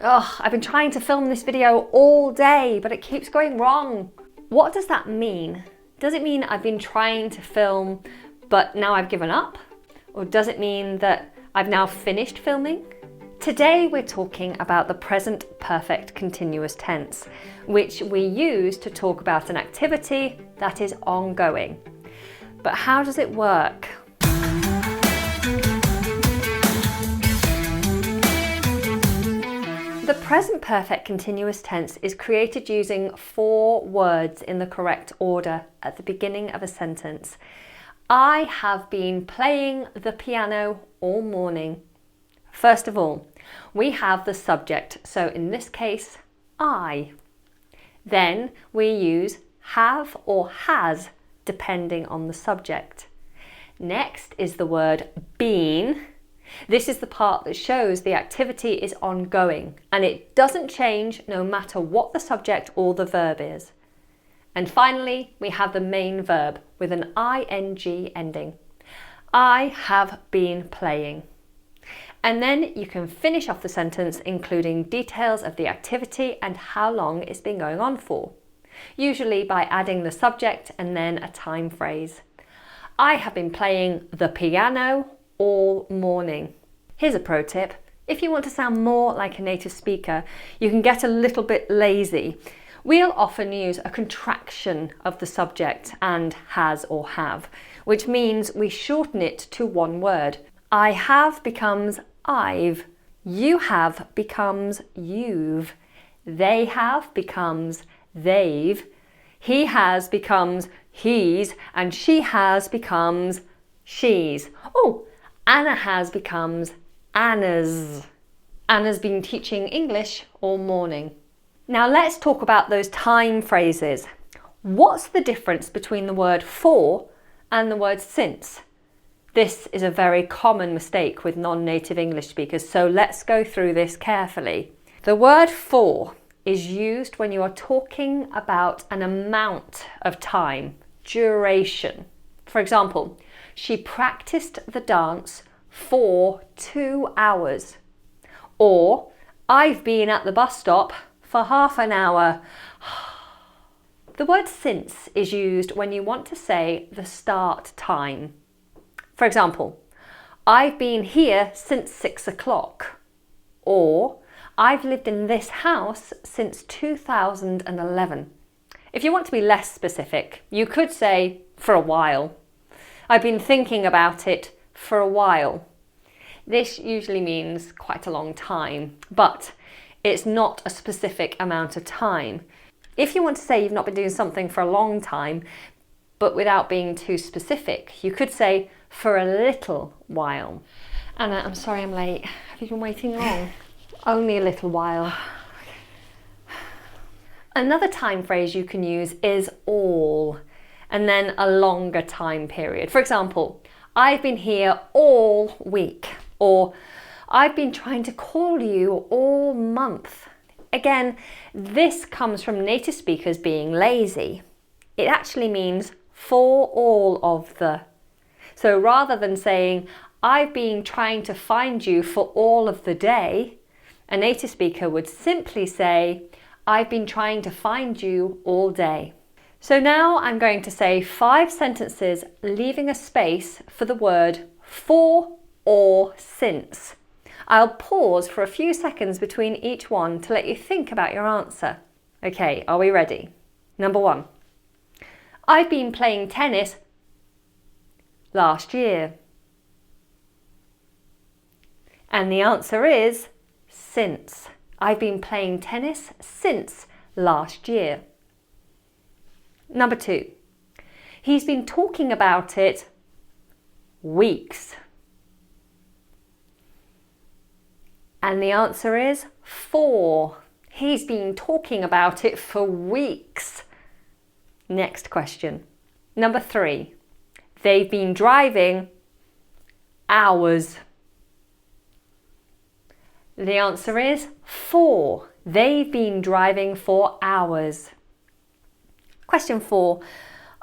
Ugh, I've been trying to film this video all day, but it keeps going wrong. What does that mean? Does it mean I've been trying to film, but now I've given up? Or does it mean that I've now finished filming? Today we're talking about the present perfect continuous tense, which we use to talk about an activity that is ongoing. But how does it work? The present perfect continuous tense is created using 4 words in the correct order at the beginning of a sentence. I have been playing the piano all morning. First of all, we have the subject, so in this case, I. Then we use have or has, depending on the subject. Next is the word been. This is the part that shows the activity is ongoing and it doesn't change no matter what the subject or the verb is. And finally, we have the main verb with an ing ending. I have been playing. And then you can finish off the sentence including details of the activity and how long it's been going on for, usually by adding the subject and then a time phrase. I have been playing the piano all morning. Here's a pro tip. If you want to sound more like a native speaker, you can get a little bit lazy. We'll often use a contraction of the subject and has or have, which means we shorten it to one word. I have becomes I've. You have becomes you've. They have becomes they've. He has becomes he's, and she has becomes she's. Oh, Anna has becomes Anna's. Anna's been teaching English all morning. Now let's talk about those time phrases. What's the difference between the word for and the word since? This is a very common mistake with non-native English speakers, so let's go through this carefully. The word for is used when you are talking about an amount of time, duration. For example, she practiced the dance for 2 hours. Or, I've been at the bus stop for half an hour. The word since is used when you want to say the start time. For example, I've been here since 6 o'clock. Or, I've lived in this house since 2011. If you want to be less specific, you could say for a while. I've been thinking about it for a while. This usually means quite a long time, but it's not a specific amount of time. If you want to say you've not been doing something for a long time, but without being too specific, you could say for a little while. Anna, I'm sorry I'm late. Have you been waiting long? Only a little while. Another time phrase you can use is all, and then a longer time period. For example, I've been here all week, or I've been trying to call you all month. Again, this comes from native speakers being lazy. It actually means for all of the. So rather than saying, I've been trying to find you for all of the day, a native speaker would simply say, I've been trying to find you all day. So now I'm going to say 5 sentences leaving a space for the word for or since. I'll pause for a few seconds between each one to let you think about your answer. Okay, are we ready? Number 1. I've been playing tennis last year. And the answer is since. I've been playing tennis since last year. Number 2. He's been talking about it weeks. And the answer is for. He's been talking about it for weeks. Next question. Number 3. They've been driving hours. The answer is for. They've been driving for hours. Question 4.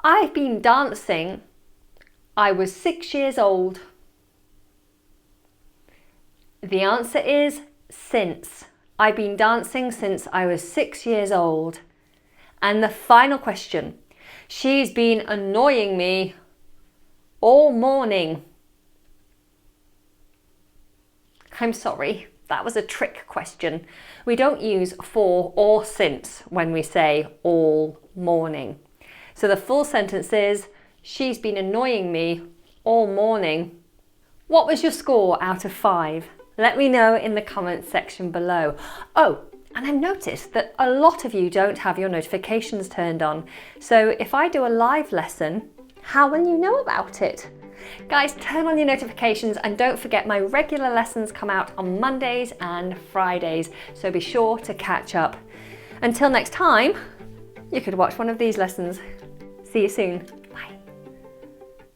I've been dancing. I was 6 years old. The answer is since. I've been dancing since I was 6 years old. And the final question, she's been annoying me all morning. I'm sorry, that was a trick question. We don't use for or since when we say all morning. So the full sentence is, she's been annoying me all morning. What was your score out of 5? Let me know in the comments section below. Oh, and I've noticed that a lot of you don't have your notifications turned on. So if I do a live lesson, how will you know about it? Guys, turn on your notifications and don't forget my regular lessons come out on Mondays and Fridays, so be sure to catch up. Until next time, you could watch one of these lessons. See you soon.